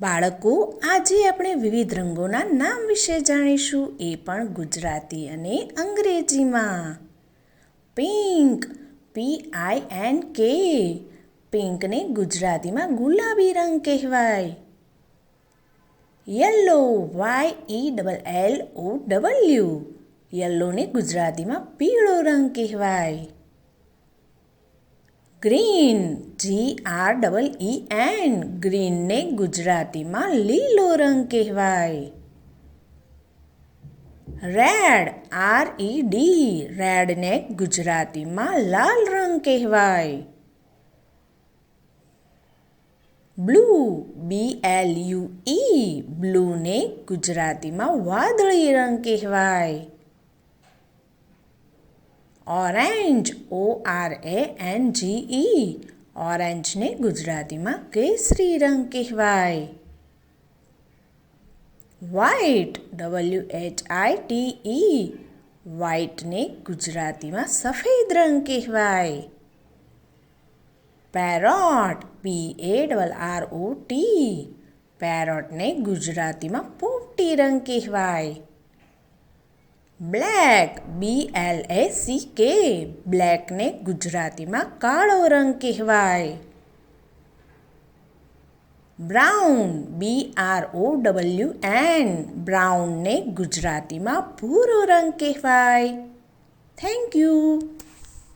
બાળકો, આજે આપણે વિવિધ રંગોના નામ વિશે જાણીશું, એ પણ ગુજરાતી અને અંગ્રેજીમાં. Pink, PINK. પિંકને ગુજરાતીમાં ગુલાબી રંગ કહેવાય. Yellow, YELLOW. યલોને ગુજરાતીમાં પીળો રંગ કહેવાય. Green, GREEN. ગ્રીનને ગુજરાતીમાં લીલો રંગ કહેવાય. Red, RED. રેડને ગુજરાતીમાં લાલ રંગ કહેવાય. Blue, BLUE. બ્લુને ગુજરાતીમાં વાદળી રંગ કહેવાય. Orange, ORANGE. ઓરેન્જને ગુજરાતીમાં કેસરી રંગ કહેવાય. White, WHITE. વ્હાઇટને ગુજરાતીમાં સફેદ રંગ કહેવાય. Parrot, PARROT. પેરોટને ગુજરાતીમાં પોપટી રંગ કહેવાય. Black, BLACK. બ્લેકને ગુજરાતીમાં કાળો રંગ કહેવાય. Brown, BROWN. બ્રાઉનને ગુજરાતીમાં ભૂરો રંગ કહેવાય. Thank you.